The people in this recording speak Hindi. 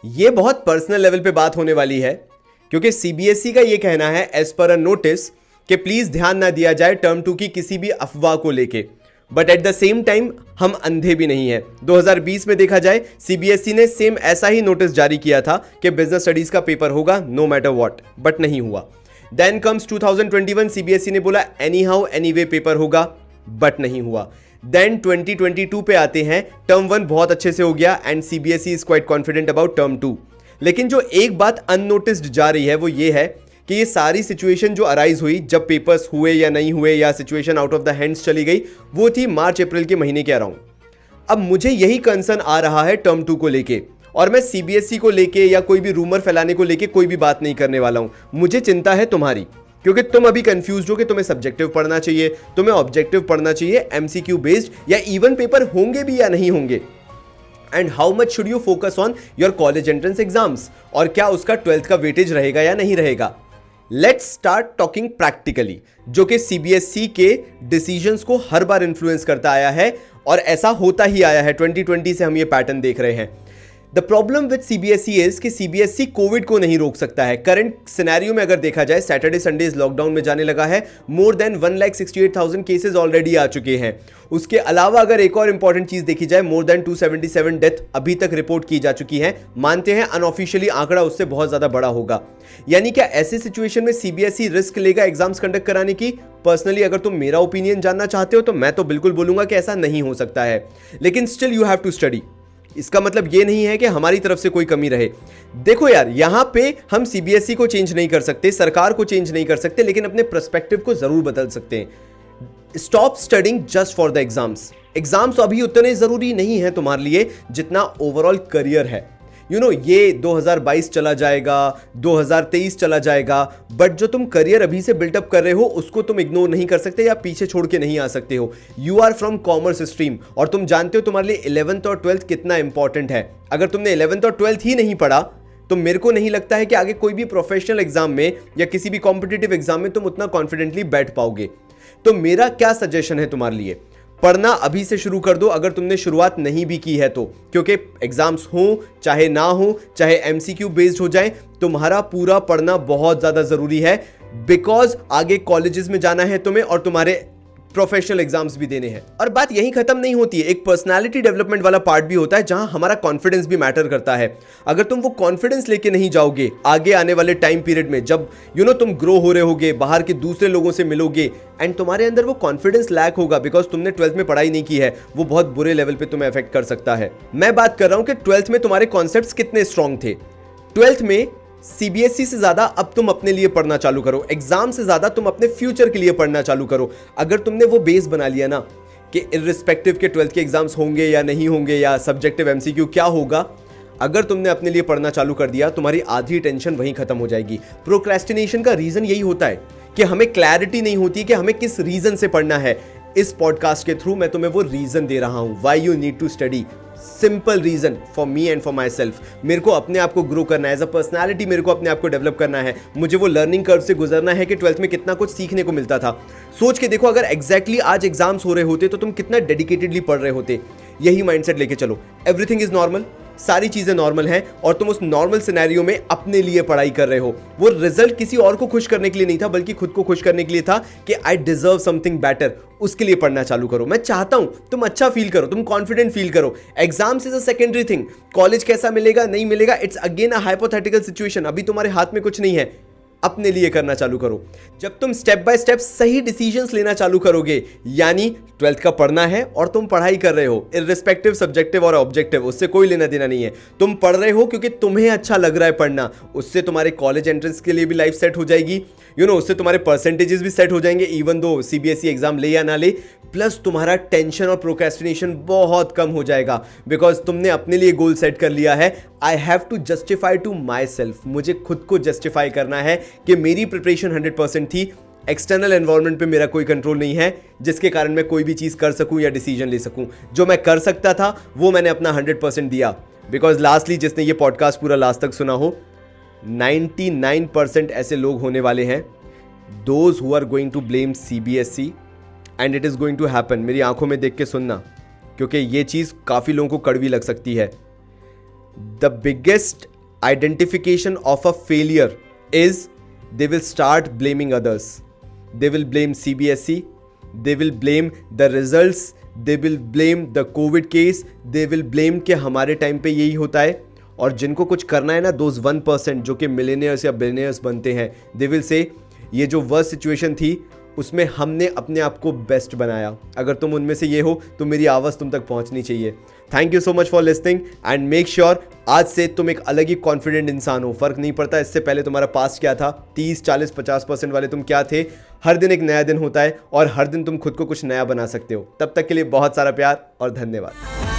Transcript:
ये बहुत पर्सनल लेवल पे बात होने वाली है क्योंकि सीबीएसई का ये कहना है एज पर अ नोटिस कि प्लीज ध्यान ना दिया जाए टर्म 2 की किसी भी अफवाह को लेके। But at the same time हम अंधे भी नहीं है। 2020 में देखा जाए सीबीएसई ने सेम ऐसा ही नोटिस जारी किया था कि बिजनेस स्टडीज का पेपर होगा नो मैटर व्हाट, बट नहीं हुआ। देन कम्स 2021, सीबीएसई ने बोला एनी हाउ एनीवे पेपर होगा, बट नहीं हुआ। देन 2022 पे आते हैं, टर्म 1 बहुत अच्छे से हो गया and CBSE is quite confident about term 2। लेकिन जो एक बात अननोटिस्ड जा रही है वो ये है कि ये सारी सिचुएशन जो अराइज हुई जब पेपर्स हुए या नहीं हुए या situation out of the hands चली गई, वो थी मार्च अप्रैल के महीने के अराउंड। अब मुझे यही कंसर्न आ रहा है टर्म 2 को लेके, और मैं सीबीएसई को लेके या कोई भी रूमर फैलाने को लेके कोई भी बात नहीं करने वाला हूं। मुझे चिंता है तुम्हारी, क्योंकि तुम अभी कंफ्यूज हो कि तुम्हें सब्जेक्टिव पढ़ना चाहिए, तुम्हें ऑब्जेक्टिव पढ़ना चाहिए, एमसीक्यू बेस्ड, या इवन पेपर होंगे भी या नहीं होंगे, and how much should you focus on your college entrance exams, और क्या उसका 12th का वेटेज रहेगा या नहीं रहेगा। लेट्स स्टार्ट टॉकिंग प्रैक्टिकली, जो कि सीबीएसई के डिसीजंस को हर बार इन्फ्लुएंस करता आया है और ऐसा होता ही आया है। 2020 से हम ये पैटर्न देख रहे हैं। The problem with CBSE is कि सीबीएसई कोविड को नहीं रोक सकता है। करंट सिनेरियो में अगर देखा जाए, सैटरडे संडेज लॉकडाउन में जाने लगा है, मोर देन 1,68,000 केसेस ऑलरेडी आ चुके हैं। उसके अलावा अगर एक और इंपॉर्टेंट चीज देखी जाए, मोर देन 277 डेथ अभी तक रिपोर्ट की जा चुकी है। मानते हैं अनऑफिशियली आंकड़ा उससे बहुत ज्यादा बड़ा होगा। यानी क्या ऐसी सिचुएशन में सीबीएसई रिस्क लेगा एग्जाम्स कंडक्ट कराने की? पर्सनली अगर तुम मेरा ओपिनियन जानना चाहते हो तो मैं तो बिल्कुल बोलूंगा कि ऐसा नहीं हो सकता है, लेकिन still you have to study. इसका मतलब ये नहीं है कि हमारी तरफ से कोई कमी रहे। देखो यार, यहां पे हम सीबीएसई को चेंज नहीं कर सकते, सरकार को चेंज नहीं कर सकते, लेकिन अपने पर्सपेक्टिव को जरूर बदल सकते हैं। Stop studying just for the exams. Exams अभी उतने जरूरी नहीं है तुम्हारे लिए जितना ओवरऑल करियर है। ये 2022 चला जाएगा, 2023 चला जाएगा, बट जो तुम करियर अभी से बिल्टअप कर रहे हो उसको तुम इग्नोर नहीं कर सकते या पीछे छोड़ के नहीं आ सकते हो। You are from commerce stream और तुम जानते हो तुम्हारे लिए 11th और 12th कितना इंपॉर्टेंट है। अगर तुमने 11th और 12th ही नहीं पढ़ा तो मेरे को नहीं लगता है कि आगे कोई भी प्रोफेशनल एग्जाम में या किसी भी कॉम्पिटिटिव एग्जाम में तुम उतना कॉन्फिडेंटली बैठ पाओगे। तो मेरा क्या सजेशन है तुम्हारे लिए, पढ़ना अभी से शुरू कर दो अगर तुमने शुरुआत नहीं भी की है तो, क्योंकि एग्जाम्स हो चाहे ना हो, चाहे एमसीक्यू बेस्ड हो जाए, तुम्हारा पूरा पढ़ना बहुत ज्यादा जरूरी है। बिकॉज आगे कॉलेजेस में जाना है तुम्हें और तुम्हारे प्रोफेशनल एग्जाम्स भी देने हैं। और बात यहीं खत्म नहीं होती है, एक पर्सनालिटी डेवलपमेंट वाला पार्ट भी होता है जहां हमारा कॉन्फिडेंस भी मैटर करता है। अगर तुम वो कॉन्फिडेंस लेके नहीं जाओगे आगे आने वाले टाइम पीरियड में, जब तुम ग्रो हो रहे होगे, बाहर के दूसरे लोगों से मिलोगे, एंड तुम्हारे अंदर वो कॉन्फिडेंस लैक होगा बिकॉज तुमने 12th में पढ़ाई नहीं की है, वो बहुत बुरे लेवल पे तुम्हें अफेक्ट कर सकता है। मैं बात कर रहा हूं कि 12th में तुम्हारे कॉन्सेप्ट्स कितने स्ट्रांग थे। 12th में सीबीएसई से ज्यादा अब तुम अपने लिए पढ़ना चालू करो, एग्जाम से ज्यादा तुम अपने फ्यूचर के लिए पढ़ना चालू करो। अगर तुमने वो बेस बना लिया ना कि इर्रिस्पेक्टिव के 12th के एग्जाम्स होंगे या नहीं होंगे या सब्जेक्टिव एमसीक्यू क्या होगा, अगर तुमने अपने लिए पढ़ना चालू कर दिया, तुम्हारी आधी टेंशन वहीं खत्म हो जाएगी। प्रोक्रेस्टिनेशन का रीजन यही होता है कि हमें क्लैरिटी नहीं होती कि हमें किस रीजन से पढ़ना है। इस पॉडकास्ट के थ्रू मैं तुम्हें वो रीजन दे रहा हूं, why you need to study. Simple reason for me and for myself. मेरे को अपने आप को ग्रो करना है एज अ पर्सनैलिटी, मेरे को अपने आप को डेवलप करना है, मुझे वो लर्निंग कर्व से गुजरना है कि 12th में कितना कुछ सीखने को मिलता था। सोच के देखो, अगर एग्जैक्टली आज एग्जाम्स हो रहे होते तो तुम कितना डेडिकेटेडली पढ़ रहे होते। यही माइंडसेट लेके चलो, एवरीथिंग इज नॉर्मल, सारी चीजें नॉर्मल हैं और तुम उस नॉर्मल सिनेरियो में अपने लिए पढ़ाई कर रहे हो। वो रिजल्ट किसी और को खुश करने के लिए नहीं था, बल्कि खुद को खुश करने के लिए था कि आई डिजर्व समथिंग बेटर। उसके लिए पढ़ना चालू करो। मैं चाहता हूं तुम अच्छा फील करो, तुम कॉन्फिडेंट फील करो। Exams is a secondary thing. College कैसा मिलेगा नहीं मिलेगा, it's again a hypothetical situation. अभी तुम्हारे हाथ में कुछ नहीं है, अपने लिए करना चालू करो। जब तुम स्टेप बाय स्टेप सही डिसीजंस लेना चालू करोगे, यानी 12th का पढ़ना है और तुम पढ़ाई कर रहे हो, इर्रिस्पेक्टिव सब्जेक्टिव और ऑब्जेक्टिव, उससे कोई लेना देना नहीं है। तुम पढ़ रहे हो क्योंकि तुम्हें अच्छा लग रहा है पढ़ना, उससे तुम्हारे कॉलेज एंट्रेंस के लिए भी लाइफ सेट हो जाएगी। उससे तुम्हारे परसेंटेजेस भी सेट हो जाएंगे, इवन दो सीबीएसई एग्जाम ले या ना ले। प्लस तुम्हारा टेंशन और प्रोक्रेस्टिनेशन बहुत कम हो जाएगा बिकॉज तुमने अपने लिए गोल सेट कर लिया है। I have to justify to myself. मुझे खुद को जस्टिफाई करना है कि मेरी प्रिपरेशन 100% थी। एक्सटर्नल एनवायरनमेंट पे मेरा कोई कंट्रोल नहीं है जिसके कारण मैं कोई भी चीज़ कर सकूं या डिसीजन ले सकूं। जो मैं कर सकता था वो मैंने अपना 100% दिया। बिकॉज लास्टली जिसने ये पॉडकास्ट पूरा लास्ट तक सुना हो, 99% ऐसे लोग होने वाले हैं, those who are going to blame CBSE, and it is going to happen. मेरी आंखों में देख के सुनना, क्योंकि ये चीज़ काफ़ी लोगों को कड़वी लग सकती है। the biggest identification of a failure is they will start blaming others. They will blame CBSE, they will blame the results, they will blame the COVID case, they will blame कि हमारे टाइम पे यही होता है. और जिनको कुछ करना है ना, दोज 1% जो कि मिलेनियर्स या बिलियनियर्स बनते हैं, दे विल से ये जो वर्स्ट सिचुएशन थी उसमें हमने अपने आप को बेस्ट बनाया. अगर तुम उनमें से ये हो तो मेरी आवाज़ तुम तक पहुंचनी चाहिए. Thank you so much for listening and make sure आज से तुम एक अलग ही कॉन्फिडेंट इंसान हो. फर्क नहीं पड़ता इससे पहले तुम्हारा पास्ट क्या था, 30, 40, 50% वाले तुम क्या थे. हर दिन एक नया दिन होता है और हर दिन तुम खुद को कुछ नया बना सकते हो. तब तक के लिए बहुत सारा प्यार और धन्यवाद.